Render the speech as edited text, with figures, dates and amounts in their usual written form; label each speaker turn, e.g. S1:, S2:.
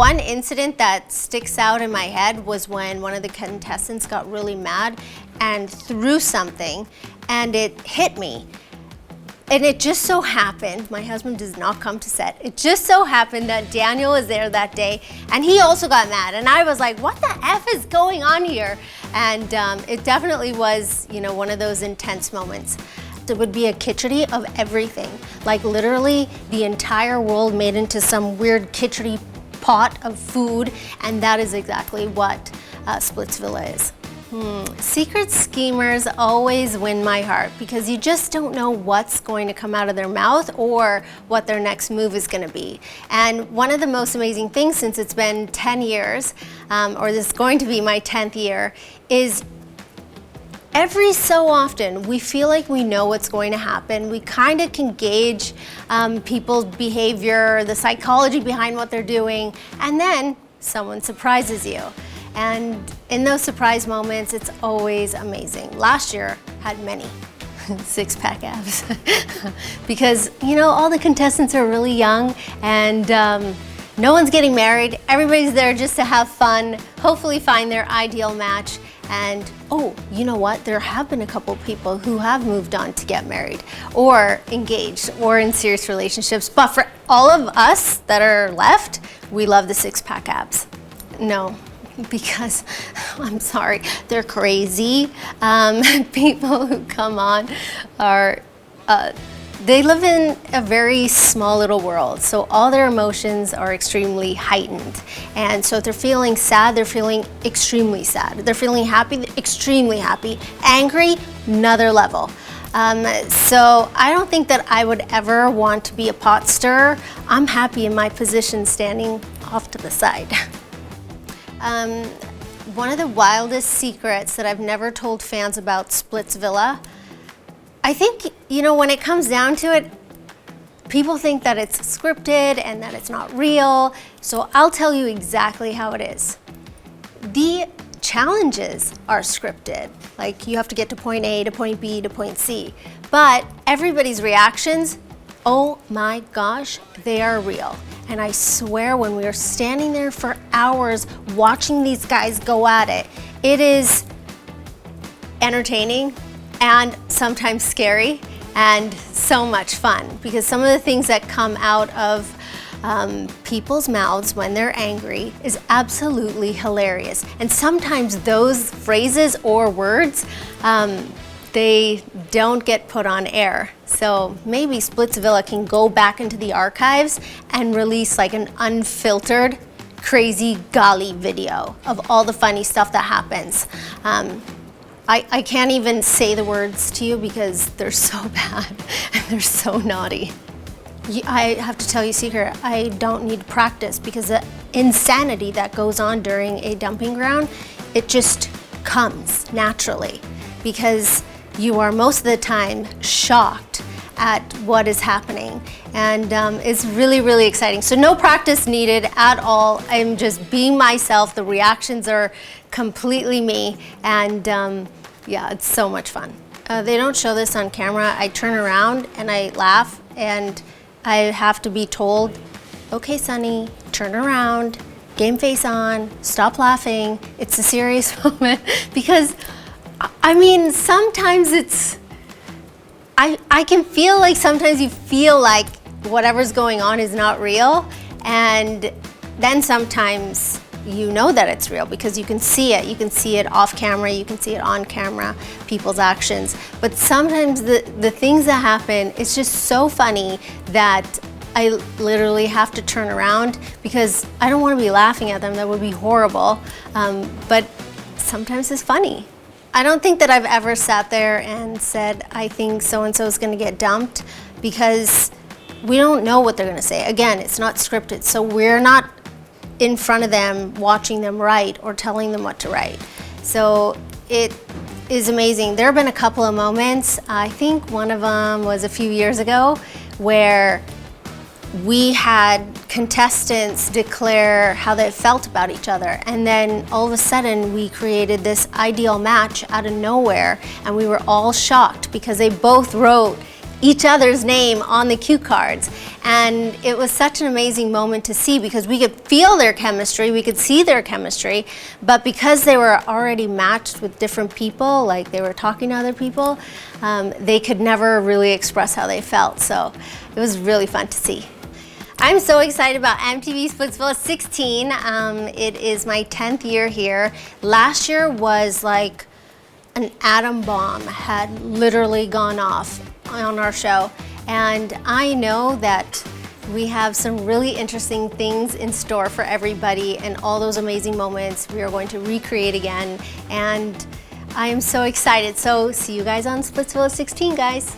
S1: One incident that sticks out in my head was when one of the contestants got really mad and threw something and it hit me. And it just so happened, my husband does not come to set, it just so happened that Daniel was there that day and he also got mad. And I was like, what the F is going on here? And it definitely was, you know, one of those intense moments. It would be a khichdi of everything. Like literally the entire world made into some weird khichdi pot of food, and that is exactly what Splitsvilla is. Secret schemers always win my heart because you just don't know what's going to come out of their mouth or what their next move is going to be. And one of the most amazing things, since it's been 10 years, or this is going to be my 10th year, is every so often we feel like we know what's going to happen. We kind of can gauge people's behavior, the psychology behind what they're doing, and then someone surprises you. And in those surprise moments, it's always amazing. Last year had many six-pack abs because, you know, all the contestants are really young and no one's getting married. Everybody's there just to have fun, hopefully find their ideal match. And oh, you know what? There have been a couple people who have moved on to get married or engaged or in serious relationships. But for all of us that are left, we love the six-pack abs. No. Because, I'm sorry, they're crazy. People who come on are, they live in a very small little world. So all their emotions are extremely heightened. And so if they're feeling sad, they're feeling extremely sad. They're feeling happy, extremely happy. Angry, another level. So I don't think that I would ever want to be a pot stirrer. I'm happy in my position standing off to the side. One of the wildest secrets that I've never told fans about Splitsvilla, I think, you know, when it comes down to it, people think that it's scripted and that it's not real. So I'll tell you exactly how it is. The challenges are scripted. Like you have to get to point A to point B to point C. But everybody's reactions, oh my gosh, they are real. And I swear when we are standing there for hours watching these guys go at it, it is entertaining and sometimes scary and so much fun because some of the things that come out of people's mouths when they're angry is absolutely hilarious. And sometimes those phrases or words, they don't get put on air. So maybe Splitsvilla can go back into the archives and release like an unfiltered, crazy golly video of all the funny stuff that happens. I can't even say the words to you because they're so bad and they're so naughty. I have to tell you a secret, I don't need practice because the insanity that goes on during a dumping ground, it just comes naturally because you are most of the time shocked at what is happening, and it's really, really exciting. So no practice needed at all. I'm just being myself. The reactions are completely me, and yeah, it's so much fun. They don't show this on camera. I turn around and I laugh, and I have to be told, okay, Sonny, turn around, game face on, stop laughing. It's a serious moment because I mean, sometimes it's, I can feel like sometimes you feel like whatever's going on is not real, and then sometimes you know that it's real because you can see it. You can see it off camera, you can see it on camera, people's actions. But sometimes the things that happen, it's just so funny that I literally have to turn around because I don't want to be laughing at them. That would be horrible. But sometimes it's funny. I don't think that I've ever sat there and said, I think so-and-so is going to get dumped because we don't know what they're going to say. Again, it's not scripted, so we're not in front of them watching them write or telling them what to write. So it is amazing. There have been a couple of moments, I think one of them was a few years ago, where we had contestants declare how they felt about each other, and then all of a sudden we created this ideal match out of nowhere, and we were all shocked because they both wrote each other's name on the cue cards. And it was such an amazing moment to see, because we could feel their chemistry, we could see their chemistry, but because they were already matched with different people, like they were talking to other people, they could never really express how they felt. So it was really fun to see. I'm so excited about MTV Splitsvilla 16. It is my 10th year here. Last year was like an atom bomb had literally gone off on our show. And I know that we have some really interesting things in store for everybody, and all those amazing moments we are going to recreate again. And I am so excited. So see you guys on Splitsvilla 16, guys.